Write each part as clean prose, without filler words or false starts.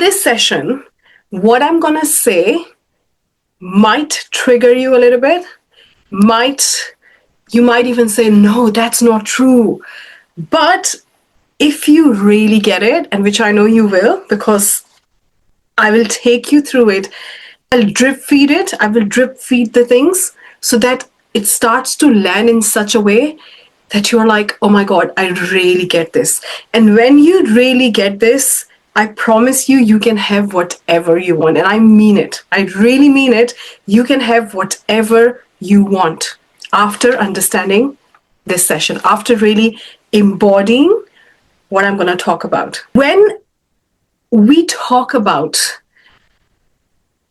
this session, what I'm going to say might trigger you a little bit, you might even say, no, that's not true. But if you really get it, and which I know you will, because I will take you through it, I'll drip feed it, I will drip feed the things so that it starts to land in such a way that you're like, oh my God, I really get this. And when you really get this, I promise you, you can have whatever you want. And I mean it. I really mean it. You can have whatever you want after understanding this session, after really embodying what I'm going to talk about. When we talk about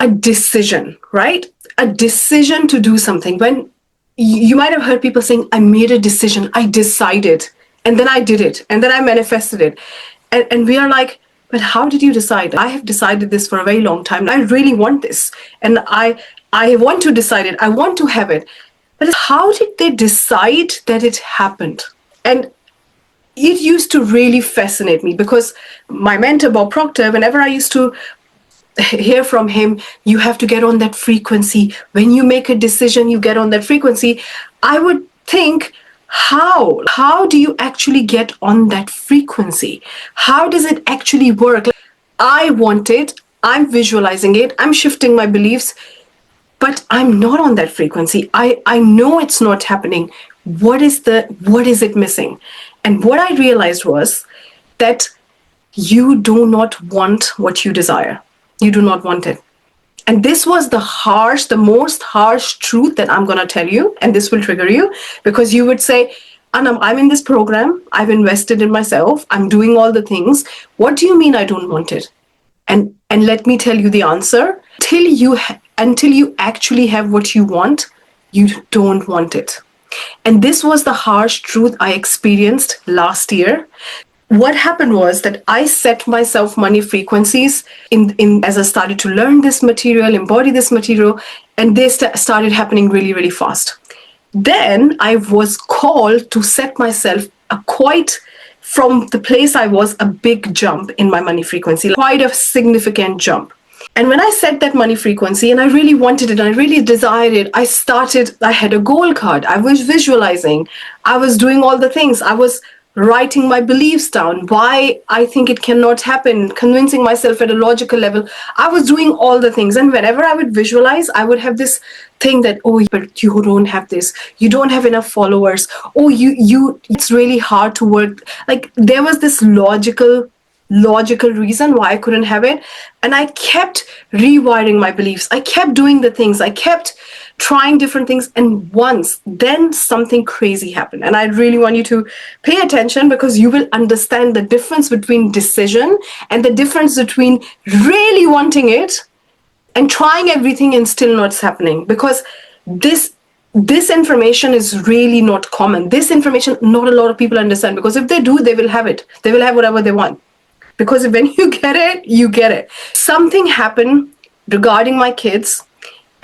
a decision, right? A decision to do something. When you might have heard people saying, I made a decision, I decided, and then I did it, and then I manifested it. And we are like, but how did you decide? I have decided this for a very long time. I really want this. And I want to decide it. I want to have it. But how did they decide that it happened? And it used to really fascinate me because my mentor, Bob Proctor, whenever I used to hear from him, you have to get on that frequency. When you make a decision, you get on that frequency. I would think, how do you actually get on that frequency? How does it actually work? I want it, I'm visualizing it, I'm shifting my beliefs, but I'm not on that frequency. I know it's not happening. What is it missing? And what I realized was that you do not want what you desire. You do not want it. And this was the most harsh truth that I'm going to tell you, and this will trigger you, because you would say, Anum, I'm in this program, I've invested in myself, I'm doing all the things. What do you mean I don't want it? And let me tell you the answer. Until you actually have what you want, you don't want it. And this was the harsh truth I experienced last year. What happened was that I set myself money frequencies as I started to learn this material, embody this material, and they started happening really, really fast. Then I was called to set myself from the place I was, a big jump in my money frequency, quite a significant jump. And when I set that money frequency and I really wanted it, and I really desired it, I had a goal card. I was visualizing. I was doing all the things. I was writing my beliefs down, why I think it cannot happen, convincing myself at a logical level. I was doing all the things. And whenever I would visualize, I would have this thing that, oh, but you don't have this. You don't have enough followers. Oh, it's really hard to work. Like there was this logical reason why I couldn't have it. And I kept rewiring my beliefs. I kept doing the things. I kept trying different things. And then something crazy happened. And I really want you to pay attention, because you will understand the difference between decision and the difference between really wanting it and trying everything and still not happening. Because this information is really not common. This information, not a lot of people understand, because if they do, they will have it. They will have whatever they want. Because when you get it, you get it. Something happened regarding my kids,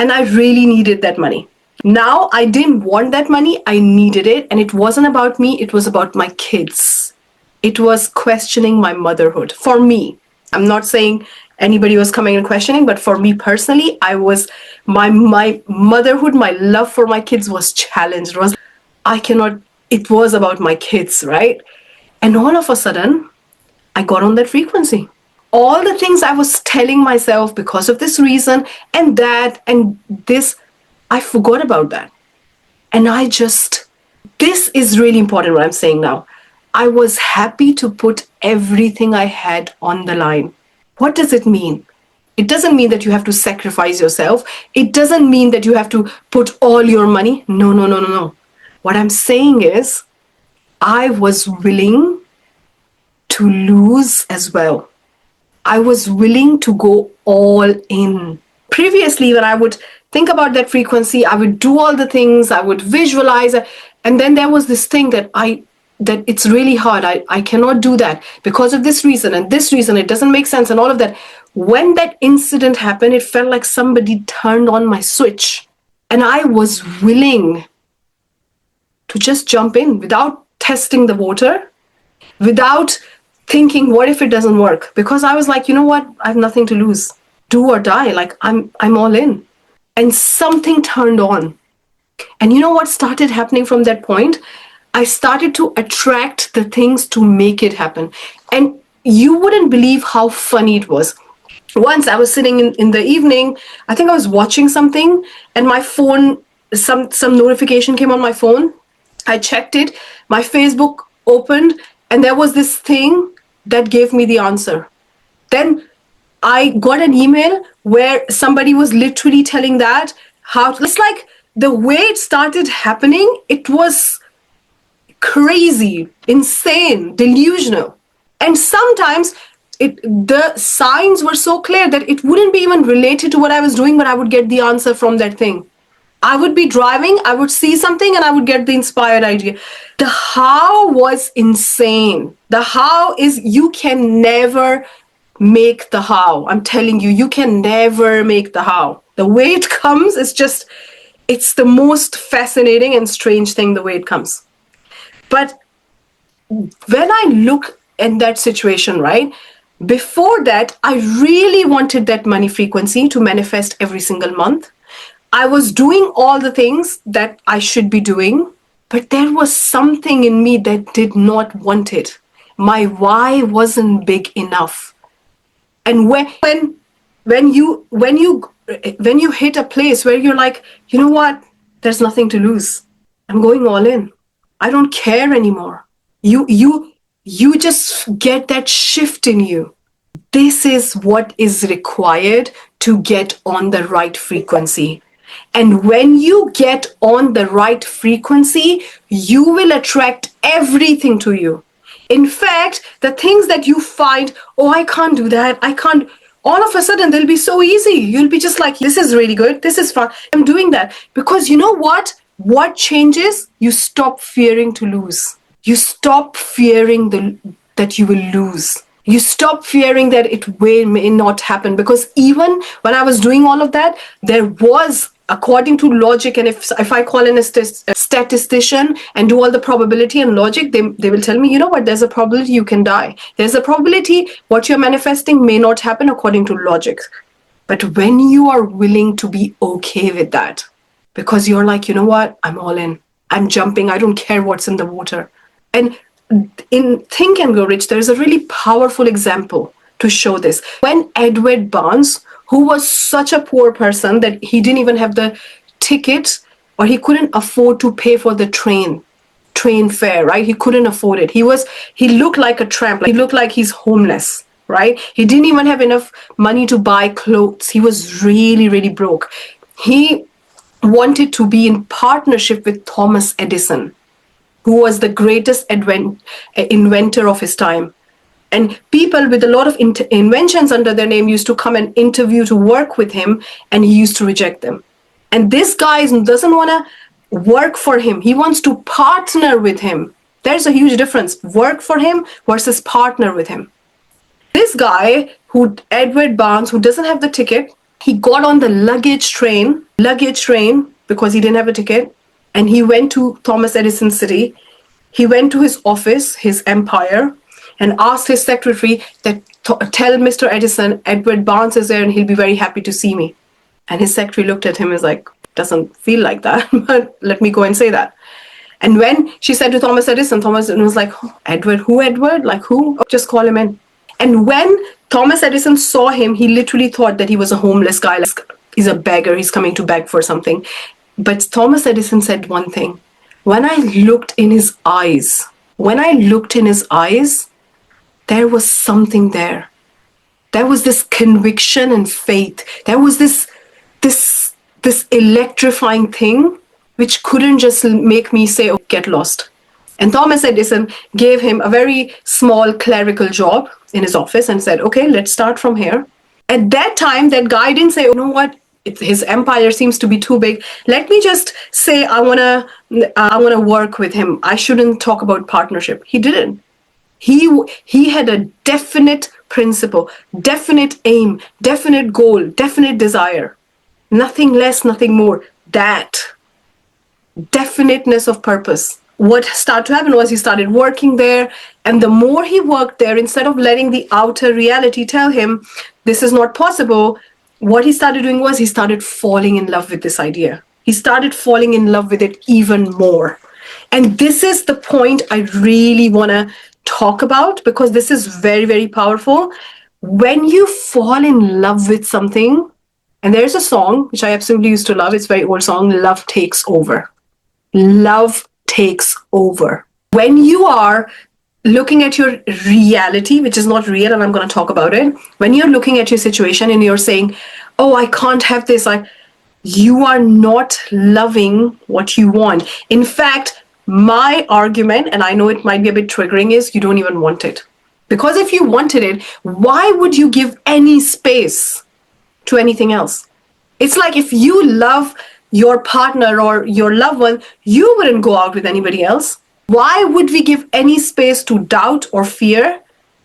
and I really needed that money. Now, I didn't want that money. I needed it. And it wasn't about me. It was about my kids. It was questioning my motherhood. For me, I'm not saying anybody was coming and questioning, but for me personally, my motherhood, my love for my kids was challenged. It was about my kids, right? And all of a sudden, I got on that frequency. All the things I was telling myself because of this reason and that and this, I forgot about that. And this is really important what I'm saying now. I was happy to put everything I had on the line. What does it mean? It doesn't mean that you have to sacrifice yourself. It doesn't mean that you have to put all your money. No. What I'm saying is, I was willing to lose as well. I was willing to go all in. Previously, when I would think about that frequency, I would do all the things, I would visualize, and then there was this thing that it's really hard. I cannot do that because of this reason and this reason. It doesn't make sense and all of that. When that incident happened, it felt like somebody turned on my switch, and I was willing to just jump in without testing the water, without thinking, what if it doesn't work? Because I was like, you know what? I have nothing to lose. Do or die. Like I'm all in. And something turned on. And you know what started happening from that point? I started to attract the things to make it happen. And you wouldn't believe how funny it was. Once I was sitting in the evening, I think I was watching something, and my phone, some notification came on my phone. I checked it, my Facebook opened, and there was this thing that gave me the answer. Then I got an email where somebody was literally telling that how it's like the way it started happening, it was crazy, insane, delusional. And sometimes the signs were so clear that it wouldn't be even related to what I was doing, but I would get the answer from that thing. I would be driving, I would see something, and I would get the inspired idea. The how was insane. The how is, you can never make the how. I'm telling you, you can never make the how. The way it comes is just, it's the most fascinating and strange thing, the way it comes. But when I look at that situation, right, before that, I really wanted that money frequency to manifest every single month. I was doing all the things that I should be doing, but there was something in me that did not want it. My why wasn't big enough. And when you hit a place where you're like, you know what, there's nothing to lose. I'm going all in. I don't care anymore. You just get that shift in you. This is what is required to get on the right frequency. And when you get on the right frequency, you will attract everything to you. In fact, the things that you find, oh, I can't do that, I can't, all of a sudden they'll be so easy. You'll be just like, this is really good, this is fun, I'm doing that. Because you know what? What changes? You stop fearing to lose. You stop fearing that you will lose. You stop fearing that it may not happen. Because even when I was doing all of that, there was, according to logic, and if I call in a statistician and do all the probability and logic, they will tell me, you know what, there's a probability you can die. There's a probability what you're manifesting may not happen according to logic. But when you are willing to be okay with that, because you're like, you know what, I'm all in. I'm jumping. I don't care what's in the water. And in Think and Grow Rich, there's a really powerful example to show this. When Edward Barnes, who was such a poor person that he didn't even have the ticket, or he couldn't afford to pay for the train fare, right? He couldn't afford it. He looked like a tramp. He looked like he's homeless, right? He didn't even have enough money to buy clothes. He was really, really broke. He wanted to be in partnership with Thomas Edison, who was the greatest inventor of his time. And people with a lot of inventions under their name used to come and interview to work with him, and he used to reject them. And this guy doesn't want to work for him. He wants to partner with him. There's a huge difference. Work for him versus partner with him. This guy, Edward Barnes, who doesn't have the ticket, he got on the luggage train because he didn't have a ticket, and he went to Thomas Edison's city. He went to his office, his empire, and asked his secretary that tell Mr. Edison, Edward Barnes is there and he'll be very happy to see me. And his secretary looked at him and was like, doesn't feel like that, but let me go and say that. And when she said to Thomas Edison was like, oh, Edward? Who Edward? Like who? Oh, just call him in. And when Thomas Edison saw him, he literally thought that he was a homeless guy. Like, he's a beggar, he's coming to beg for something. But Thomas Edison said one thing. When I looked in his eyes, there was something there. There was this conviction and faith. There was this electrifying thing which couldn't just make me say, oh, get lost. And Thomas Edison gave him a very small clerical job in his office and said, okay, let's start from here. At that time, that guy didn't say, oh, you know what? His empire seems to be too big. Let me just say I wanna work with him. I shouldn't talk about partnership. He didn't. He had a definite principle, definite aim, definite goal, definite desire. Nothing less, nothing more. That definiteness of purpose. what started to happen was he started working there. And the more he worked there, instead of letting the outer reality tell him this is not possible, what he started doing was he started falling in love with this idea. He started falling in love with it even more. And this is the point I really want to talk about, because this is very, very powerful. When you fall in love with something, and there's a song which I absolutely used to love, it's a very old song, Love Takes Over. Love takes over. When you are looking at your reality, which is not real, and I'm going to talk about it, when you're looking at your situation and you're saying, oh, I can't have this, you are not loving what you want. In fact, my argument, and I know it might be a bit triggering, is you don't even want it. Because if you wanted it, why would you give any space to anything else? It's like if you love your partner or your loved one, you wouldn't go out with anybody else. Why would we give any space to doubt or fear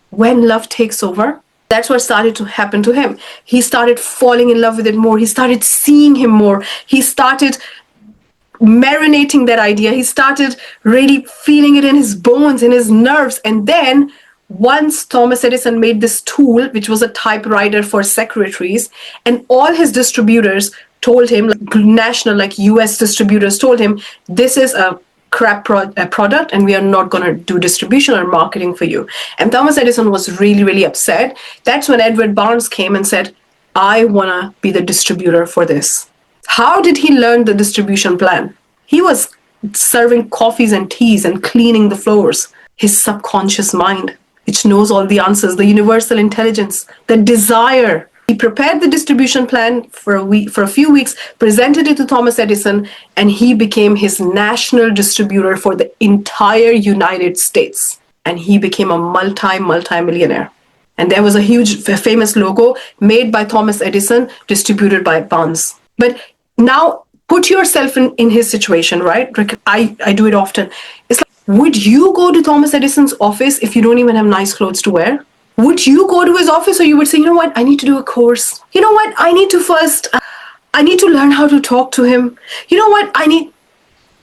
when love takes over? That's what started to happen to him. He started falling in love with it more. He started seeing him more. He started marinating that idea. He started really feeling it in his bones, in his nerves. And then once Thomas Edison made this tool, which was a typewriter for secretaries, and all his distributors told him, like national, like US distributors told him, this is a crap product and we are not going to do distribution or marketing for you. And Thomas Edison was really, really upset. That's when Edward Barnes came and said, I want to be the distributor for this. How did he learn the distribution plan? He was serving coffees and teas and cleaning the floors. His subconscious mind, which knows all the answers, the universal intelligence, the desire. He prepared the distribution plan for a few weeks, presented it to Thomas Edison, and he became his national distributor for the entire United States. And he became a multi-millionaire. And there was a huge, famous logo made by Thomas Edison, distributed by Barnes. But now put yourself in his situation, right? I do it often. It's like, would you go to Thomas Edison's office if you don't even have nice clothes to wear? Would you go to his office, or you would say, you know what, I need to do a course. You know what, I need to learn how to talk to him. You know what,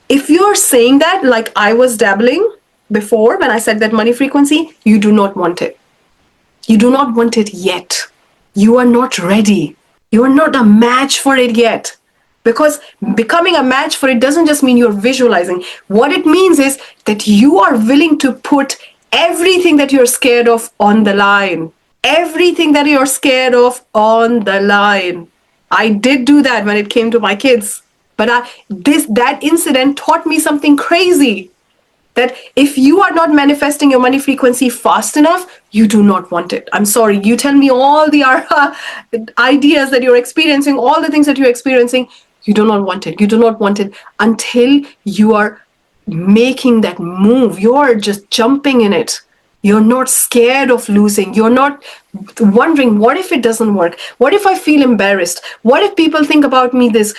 if you're saying that, like I was dabbling before when I said that money frequency, you do not want it. You do not want it yet. You are not ready. You are not a match for it yet. Because becoming a match for it doesn't just mean you're visualizing. What it means is that you are willing to put everything that you're scared of on the line. Everything that you're scared of on the line. I did do that when it came to my kids. But that incident taught me something crazy. That if you are not manifesting your money frequency fast enough, you do not want it. I'm sorry. You tell me all the ideas that you're experiencing, all the things that you're experiencing, you do not want it. You do not want it until you are making that move. You're just jumping in it. You're not scared of losing. You're not wondering, what if it doesn't work? What if I feel embarrassed? What if people think about me this?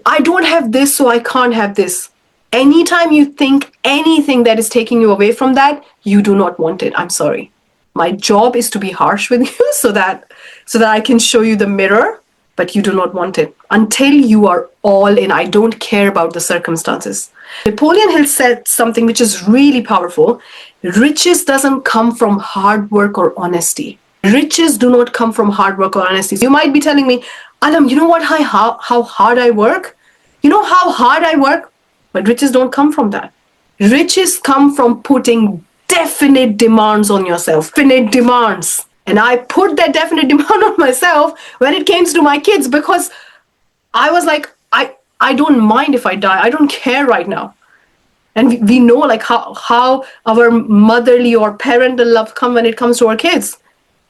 I don't have this, so I can't have this. Anytime you think anything that is taking you away from that, you do not want it. I'm sorry. My job is to be harsh with you so that I can show you the mirror, but you do not want it until you are all in. I don't care about the circumstances. Napoleon Hill said something which is really powerful. Riches doesn't come from hard work or honesty. Riches do not come from hard work or honesty. So you might be telling me, Anum, you know what? How hard I work? You know how hard I work? But riches don't come from that. Riches come from putting definite demands on yourself. Definite demands. And I put that definite demand on myself when it came to my kids, because I was like, I don't mind if I die. I don't care right now. And we know like how our motherly or parental love come when it comes to our kids.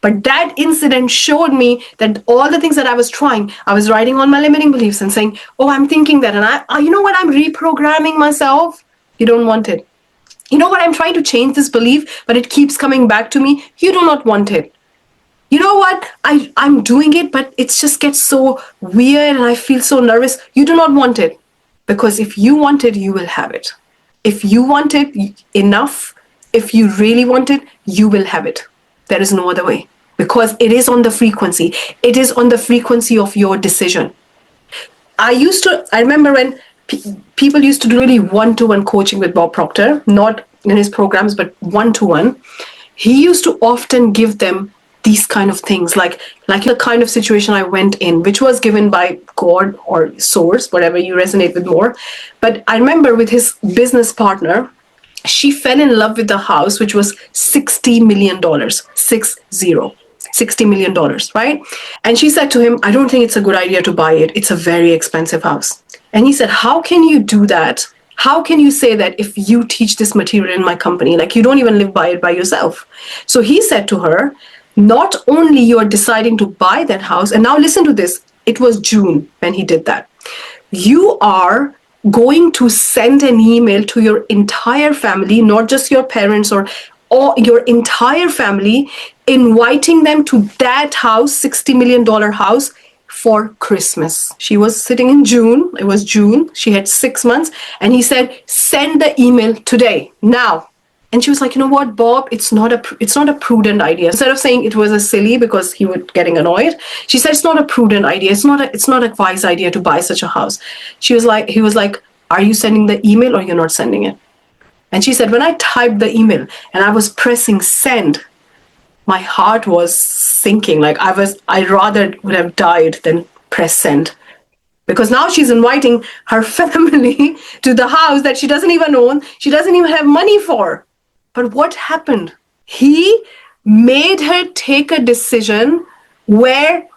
But that incident showed me that all the things that I was trying, I was writing on my limiting beliefs and saying, oh, I'm thinking that. And you know what? I'm reprogramming myself. You don't want it. You know what? I'm trying to change this belief, but it keeps coming back to me. You do not want it. You know what? I'm doing it, but it just gets so weird and I feel so nervous. You do not want it. Because if you want it, you will have it. If you want it enough, if you really want it, you will have it. There is no other way. Because it is on the frequency. It is on the frequency of your decision. I remember when people used to do really one-to-one coaching with Bob Proctor, not in his programs, but one-to-one. He used to often give them these kind of things, like the kind of situation I went in, which was given by God or source, whatever you resonate with more. But I remember with his business partner, she fell in love with the house, which was $60 million, 60, $60 million, right? And she said to him, I don't think it's a good idea to buy it. It's a very expensive house. And he said, how can you do that? How can you say that if you teach this material in my company, like you don't even live by it by yourself? So he said to her, not only you are deciding to buy that house, and now listen to this, it was June when he did that. You are going to send an email to your entire family, not just your parents or your entire family, inviting them to that house, $60 million house, for Christmas. She was sitting in June. It was June. She had 6 months. And he said, send the email today, now. And she was like, you know what, Bob, it's not a prudent idea. Instead of saying it was a silly because he was getting annoyed, she said, it's not a prudent idea. It's not a wise idea to buy such a house. He was like, are you sending the email or you're not sending it? And she said, when I typed the email and I was pressing send, my heart was sinking. Like I rather would have died than press send. Because now she's inviting her family to the house that she doesn't even own. She doesn't even have money for. But what happened? He made her take a decision where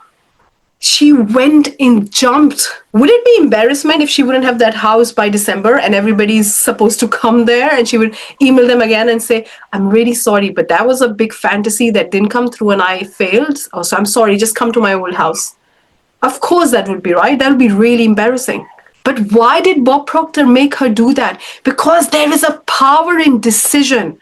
she went and jumped. Would it be embarrassment if she wouldn't have that house by December and everybody's supposed to come there and she would email them again and say, I'm really sorry, but that was a big fantasy that didn't come through and I failed. Oh, so I'm sorry, just come to my old house. Of course that would be right. That would be really embarrassing. But why did Bob Proctor make her do that? Because there is a power in decision.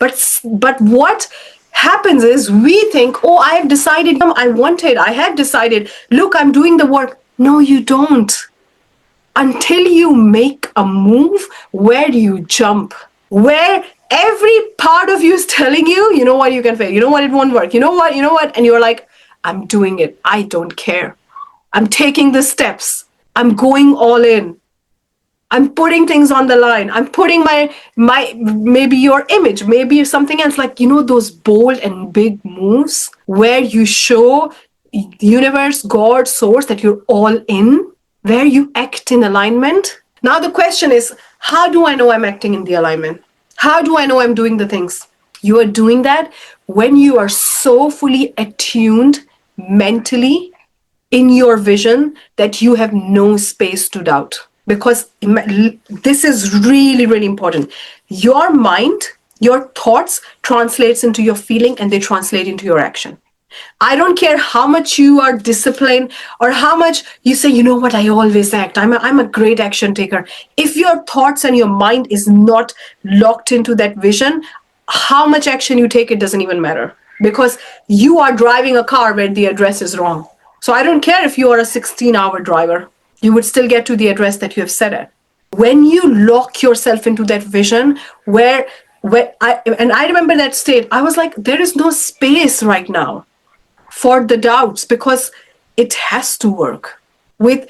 But what happens is we think, oh, I have decided, I have decided, look, I'm doing the work. No, you don't. Until you make a move, where do you jump? Where every part of you is telling you, you know what, you can fail. You know what, it won't work. You know what? And you're like, I'm doing it. I don't care. I'm taking the steps. I'm going all in. I'm putting things on the line. I'm putting my maybe your image, maybe something else, like, you know, those bold and big moves where you show universe, God, source that you're all in, where you act in alignment. Now the question is, how do I know I'm acting in the alignment? How do I know I'm doing the things? You are doing that when you are so fully attuned mentally in your vision that you have no space to doubt. Because this is really, really important. Your mind, your thoughts translates into your feeling and they translate into your action. I don't care how much you are disciplined or how much you say, you know what, I always act. I'm a great action taker. If your thoughts and your mind is not locked into that vision, how much action you take, it doesn't even matter. Because you are driving a car where the address is wrong. So I don't care if you are a 16-hour driver. You would still get to the address that you have set it. When you lock yourself into that vision where I remember that state, I was like, there is no space right now for the doubts because it has to work. With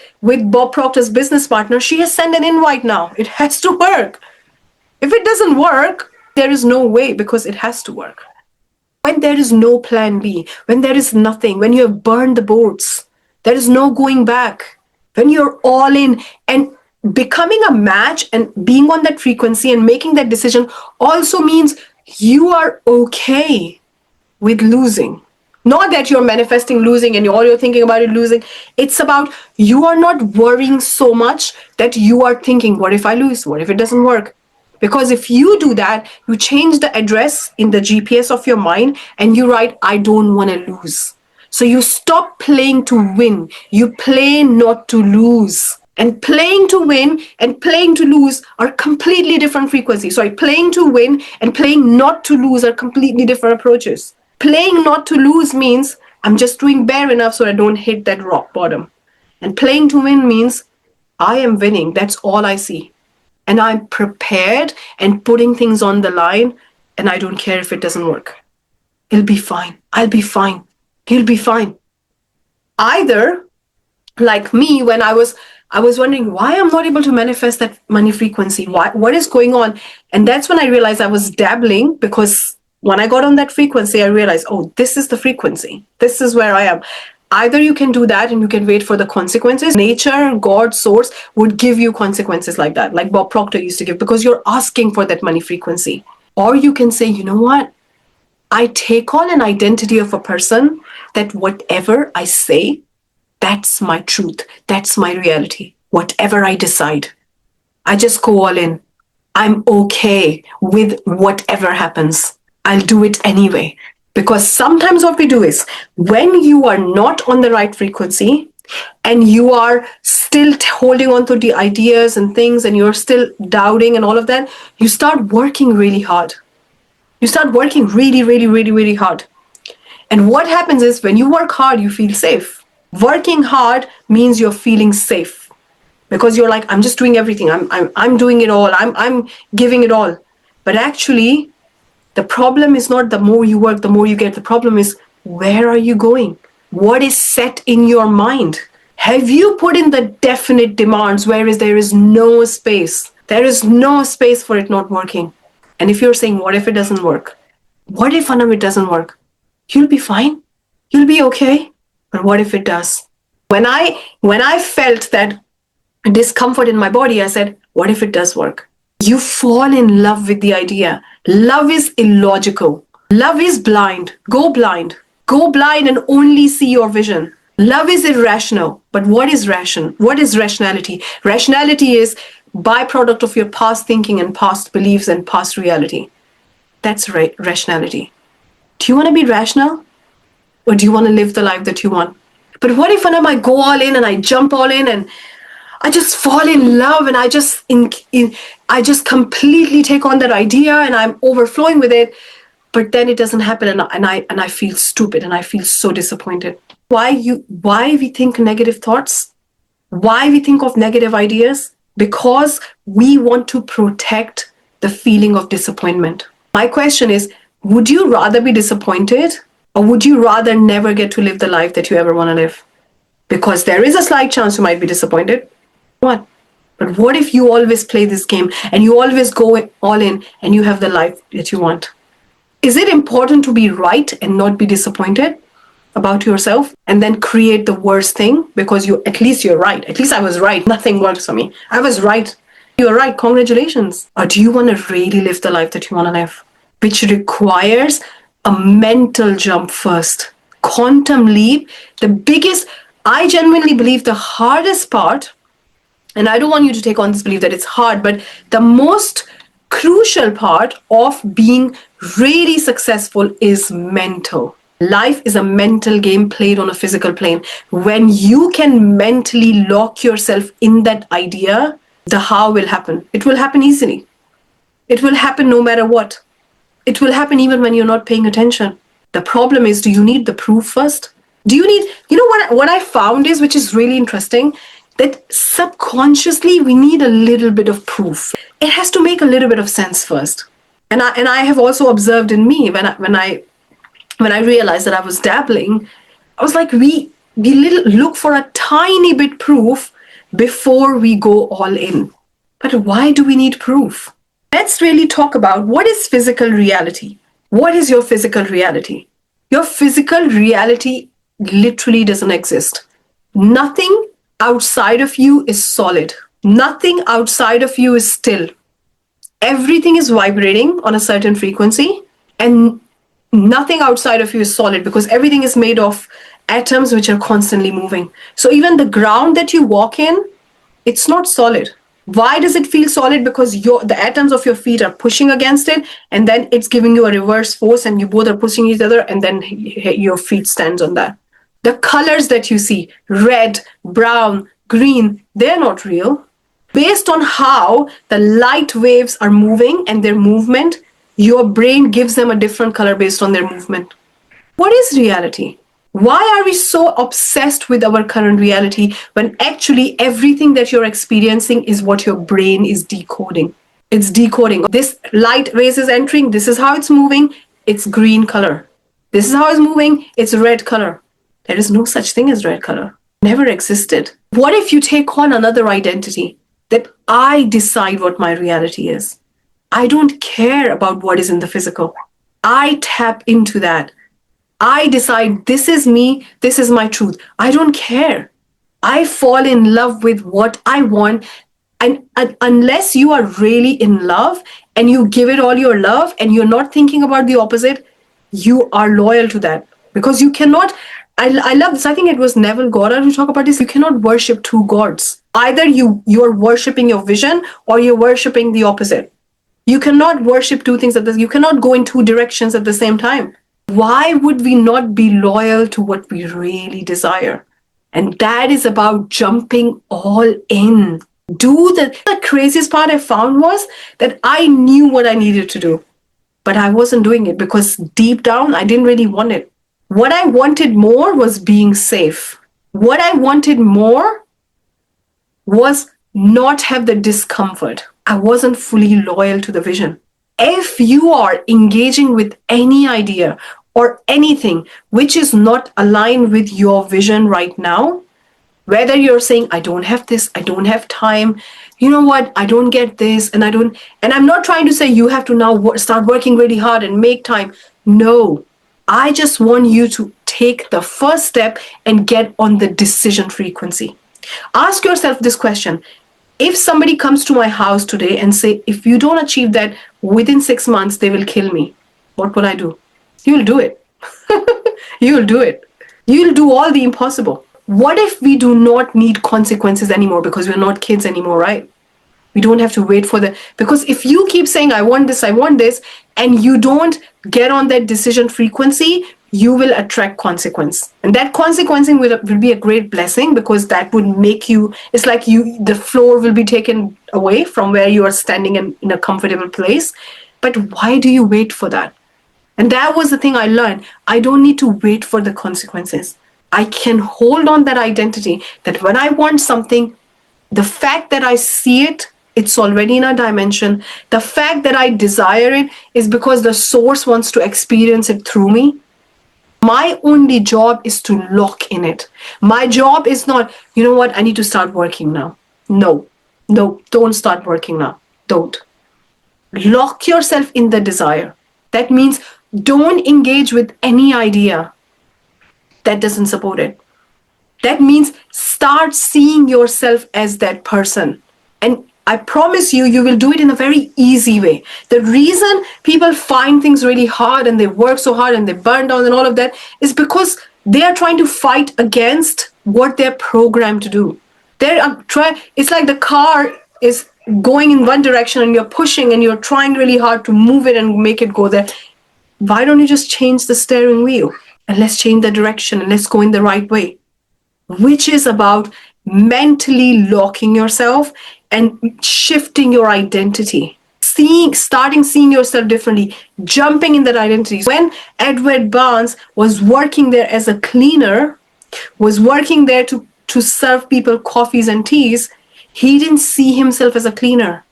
Bob Proctor's business partner, she has sent an invite now. It has to work. If it doesn't work, there is no way because it has to work. When there is no plan B, when there is nothing, when you have burned the boats, there is no going back. When you're all in and becoming a match and being on that frequency and making that decision also means you are okay with losing. Not that you're manifesting losing and all you're thinking about it losing. It's about you are not worrying so much that you are thinking, what if I lose? What if it doesn't work? Because if you do that, you change the address in the GPS of your mind and you write, I don't want to lose. So you stop playing to win. You play not to lose. And playing to win and playing to lose are completely different frequencies. Sorry, playing to win and playing not to lose are completely different approaches. Playing not to lose means I'm just doing bare enough so I don't hit that rock bottom. And playing to win means I am winning. That's all I see. And I'm prepared and putting things on the line and I don't care if it doesn't work. It'll be fine. I'll be fine. He'll be fine. Either, like me, when I was I was wondering why I'm not able to manifest that money frequency. What is going on? And that's when I realized I was dabbling, because when I got on that frequency, I realized, oh, this is the frequency. This is where I am. Either you can do that and you can wait for the consequences. Nature, God, source would give you consequences like that, like Bob Proctor used to give, because you're asking for that money frequency. Or you can say, you know what? I take on an identity of a person that whatever I say, that's my truth. That's my reality. Whatever I decide, I just go all in. I'm okay with whatever happens. I'll do it anyway. Because sometimes what we do is, when you are not on the right frequency and you are still holding on to the ideas and things and you're still doubting and all of that, you start working really hard. You start working really, really, really, really hard. And what happens is, when you work hard, you feel safe. Working hard means you're feeling safe, because you're like, I'm just doing everything. I'm doing it all. I'm giving it all. But actually, the problem is not the more you work, the more you get. The problem is, where are you going? What is set in your mind? Have you put in the definite demands, whereas there is no space? There is no space for it not working. And if you're saying, what if it doesn't work? What if, Anum, it doesn't work? You'll be fine. You'll be okay. But what if it does? When I felt that discomfort in my body, I said, what if it does work? You fall in love with the idea. Love is illogical. Love is blind. Go blind. Go blind and only see your vision. Love is irrational. But what is ration? What is rationality? Rationality is byproduct of your past thinking and past beliefs and past reality. That's rationality. Do you want to be rational? Or do you want to live the life that you want? But what if, Anum, I go all in and I jump all in and I just fall in love and I just completely take on that idea and I'm overflowing with it, but then it doesn't happen and I feel stupid and I feel so disappointed. Why we think negative thoughts? Why we think of negative ideas? Because we want to protect the feeling of disappointment. My question is, would you rather be disappointed, or would you rather never get to live the life that you ever want to live? Because there is a slight chance you might be disappointed. What? But what if you always play this game and you always go all in and you have the life that you want? Is it important to be right and not be disappointed about yourself and then create the worst thing because at least you're right? At least I was right. Nothing works for me. I was right. You're right. Congratulations. Or do you want to really live the life that you want to live, which requires a mental jump first? Quantum leap. I genuinely believe the hardest part, and I don't want you to take on this belief that it's hard, but the most crucial part of being really successful is mental. Life is a mental game played on a physical plane. When you can mentally lock yourself in that idea, the how will happen. It will happen easily. It will happen no matter what. It will happen even when you're not paying attention. The problem is, do you need the proof first? Do you need, what I found is, which is really interesting, that subconsciously we need a little bit of proof. It has to make a little bit of sense first. And I have also observed in me, when I realized that I was dabbling, I was like, we look for a tiny bit proof before we go all in. But why do we need proof? Let's really talk about, what is physical reality? What is your physical reality? Your physical reality literally doesn't exist. Nothing outside of you is solid. Nothing outside of you is still. Everything is vibrating on a certain frequency, and nothing outside of you is solid, because everything is made of atoms which are constantly moving. So even the ground that you walk in, it's not solid. Why does it feel solid? Because the atoms of your feet are pushing against it, and then it's giving you a reverse force, and you both are pushing each other, and then your feet stands on that. The colors that you see, red, brown, green, they're not real. Based on how the light waves are moving and their movement, your brain gives them a different color based on their movement. What is reality? Why are we so obsessed with our current reality when actually everything that you're experiencing is what your brain is decoding? It's decoding. This light rays is entering. This is how it's moving. It's green color. This is how it's moving. It's red color. There is no such thing as red color. Never existed. What if you take on another identity that I decide what my reality is? I don't care about what is in the physical. I tap into that. I decide this is me, this is my truth. I don't care. I fall in love with what I want. And unless you are really in love and you give it all your love and you're not thinking about the opposite, you are loyal to that. Because you cannot, I love this. I think it was Neville Goddard who talked about this. You cannot worship two gods. Either you're worshiping your vision or you're worshiping the opposite. You cannot worship two things at the, you cannot go in two directions at the same time. Why would we not be loyal to what we really desire? And that is about jumping all in. The craziest part I found was that I knew what I needed to do, but I wasn't doing it because deep down I didn't really want it. What I wanted more was being safe. What I wanted more was not have the discomfort. I wasn't fully loyal to the vision. If you are engaging with any idea or anything which is not aligned with your vision right now, whether you're saying, I don't have this, I don't have time, you know what, I don't get this, and I'm not trying to say you have to now start working really hard and make time. No, I just want you to take the first step and get on the decision frequency. Ask yourself this question. If somebody comes to my house today and say, if you don't achieve that within 6 months, they will kill me, what will I do? You'll do it. You'll do it. You'll do all the impossible. What if we do not need consequences anymore because we're not kids anymore, right? We don't have to wait for because if you keep saying, I want this, and you don't get on that decision frequency, you will attract consequence. And that consequence will be a great blessing because that would make you, it's like the floor will be taken away from where you are standing in a comfortable place. But why do you wait for that? And that was the thing I learned. I don't need to wait for the consequences. I can hold on that identity that when I want something, the fact that I see it, it's already in a dimension. The fact that I desire it is because the source wants to experience it through me. My only job is to lock in it. My job is not, you know what, I need to start working now. No, don't start working now. Don't. Lock yourself in the desire. That means don't engage with any idea that doesn't support it. That means start seeing yourself as that person. And I promise you, you will do it in a very easy way. The reason people find things really hard and they work so hard and they burn down and all of that is because they are trying to fight against what they're programmed to do. It's like the car is going in one direction and you're pushing and you're trying really hard to move it and make it go there. Why don't you just change the steering wheel and let's change the direction and let's go in the right way? Which is about mentally locking yourself and shifting your identity, starting seeing yourself differently, jumping in that identity. When Edward Barnes was working there as a cleaner, was working there to serve people coffees and teas, he didn't see himself as a cleaner.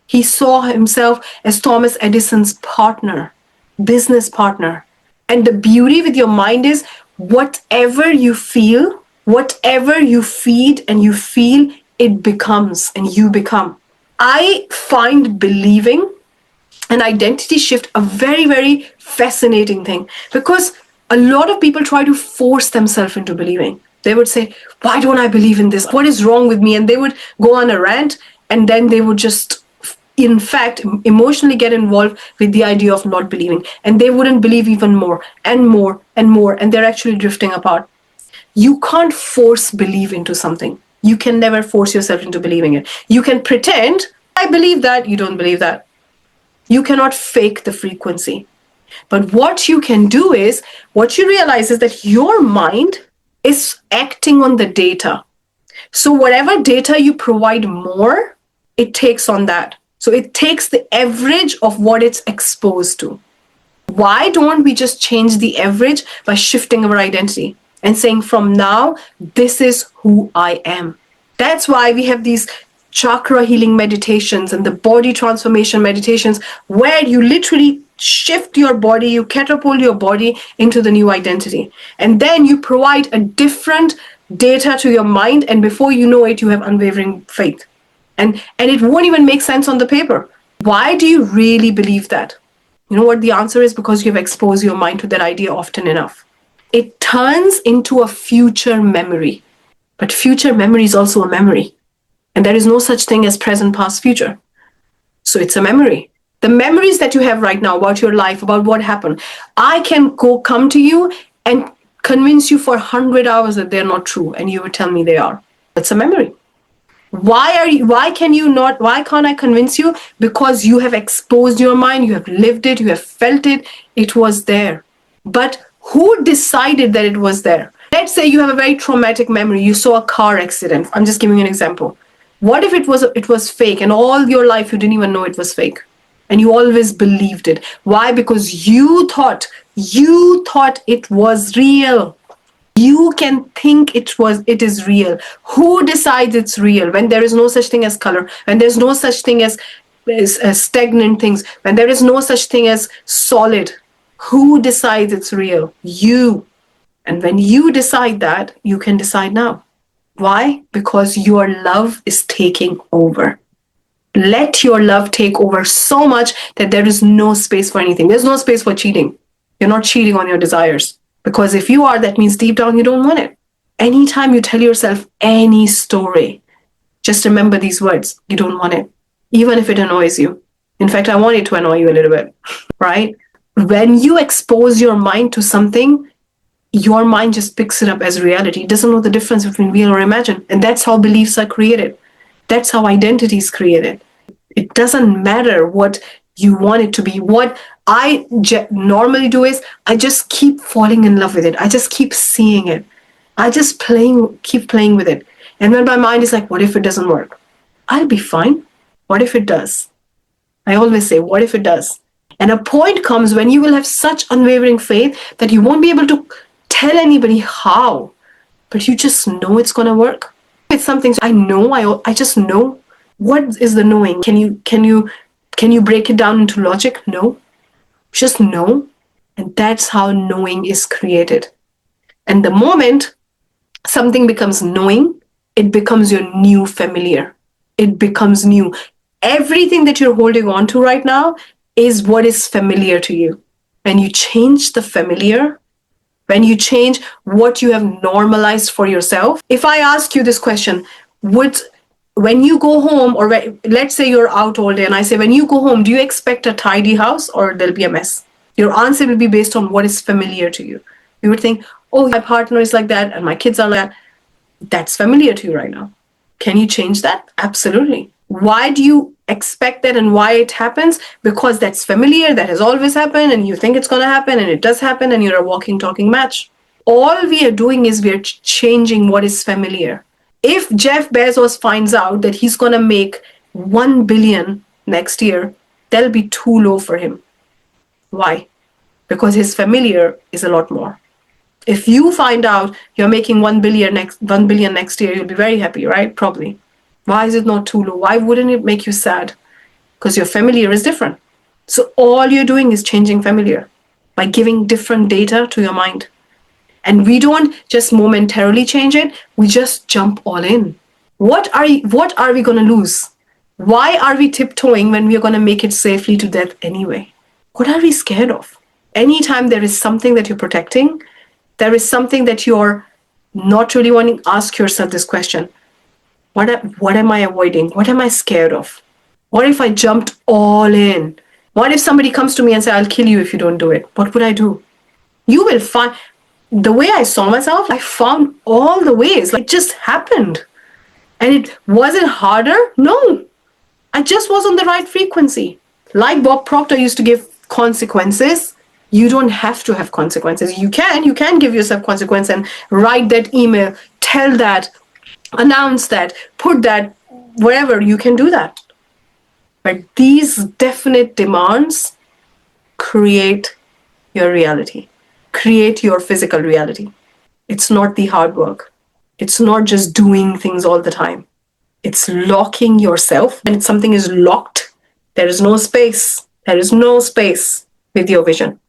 He saw himself as Thomas Edison's partner, business partner. And the beauty with your mind is whatever you feel, whatever you feed and you feel, it becomes and you become. I find believing an identity shift a very, very fascinating thing because a lot of people try to force themselves into believing. They would say, why don't I believe in this? What is wrong with me? And they would go on a rant and then they would just, in fact, emotionally get involved with the idea of not believing. And they wouldn't believe even more and more and more. And they're actually drifting apart. You can't force belief into something. You can never force yourself into believing it. You can pretend, I believe that, you don't believe that. You cannot fake the frequency. But what you can do is, what you realize is that your mind is acting on the data. So whatever data you provide more, it takes on that. So it takes the average of what it's exposed to. Why don't we just change the average by shifting our identity and saying from now, this is who I am. That's why we have these chakra healing meditations and the body transformation meditations where you literally shift your body, you catapult your body into the new identity. And then you provide a different data to your mind, and before you know it, you have unwavering faith. And it won't even make sense on the paper. Why do you really believe that? You know what the answer is? Because you've exposed your mind to that idea often enough. It turns into a future memory. But future memory is also a memory. And there is no such thing as present, past, future. So it's a memory. The memories that you have right now about your life, about what happened, I can come to you and convince you for 100 hours that they're not true, and you would tell me they are. That's a memory. Why can't I convince you? Because you have exposed your mind, you have lived it, you have felt it, it was there. But who decided that it was there? Let's say you have a very traumatic memory. You saw a car accident. I'm just giving you an example. What if it was fake, and all your life you didn't even know it was fake? And you always believed it. Why? Because you thought it was real. You can think it is real. Who decides it's real when there is no such thing as color, when there's no such thing as stagnant things, when there is no such thing as solid? Who decides it's real? You. And when you decide that, you can decide now. Why? Because your love is taking over. Let your love take over so much that there is no space for anything. There's no space for cheating. You're not cheating on your desires. Because if you are, that means deep down you don't want it. Anytime you tell yourself any story, just remember these words. You don't want it. Even if it annoys you. In fact, I want it to annoy you a little bit, right? When you expose your mind to something, your mind just picks it up as reality. It doesn't know the difference between real or imagined. And that's how beliefs are created. That's how identity is created. It doesn't matter what you want it to be. What I normally do is I just keep falling in love with it. I just keep seeing it. I just keep playing with it. And when my mind is like, what if it doesn't work? I'll be fine. What if it does? I always say, what if it does? And a point comes when you will have such unwavering faith that you won't be able to tell anybody how, but you just know it's going to work. It's something I know, I just know. What is the knowing? Can you break it down into logic? No. Just know. And that's how knowing is created. And the moment something becomes knowing, it becomes your new familiar. It becomes new. Everything that you're holding on to right now is what is familiar to you. When you change the familiar, when you change what you have normalized for yourself. If I ask you this question, when you go home, or let's say you're out all day and I say, when you go home, do you expect a tidy house or there'll be a mess? Your answer will be based on what is familiar to you. You would think, oh, my partner is like that and my kids are like that. That's familiar to you right now. Can you change that? Absolutely. Why do you expect that and why it happens? Because that's familiar, that has always happened, and you think it's going to happen, and it does happen, and you're a walking, talking match. All we are doing is we're changing what is familiar. If Jeff Bezos finds out that he's going to make 1 billion next year, that'll be too low for him. Why? Because his familiar is a lot more. If you find out you're making 1 billion next year, you'll be very happy, right? Probably. Why is it not too low? Why wouldn't it make you sad? Because your familiar is different. So all you're doing is changing familiar by giving different data to your mind. And we don't just momentarily change it, we just jump all in. What are we going to lose? Why are we tiptoeing when we are going to make it safely to death anyway? What are we scared of? Anytime there is something that you're protecting, there is something that you're not really wanting, ask yourself this question. What am I avoiding? What am I scared of? What if I jumped all in? What if somebody comes to me and says, I'll kill you if you don't do it? What would I do? You will find, the way I saw myself, I found all the ways. Like, it just happened. And it wasn't harder. No, I just was on the right frequency. Like Bob Proctor used to give consequences. You don't have to have consequences. You can give yourself consequence and write that email, tell that, announce that, put that, wherever, you can do that. But these definite demands create your reality, create your physical reality. It's not the hard work. It's not just doing things all the time. It's locking yourself. When something is locked, there is no space. There is no space with your vision.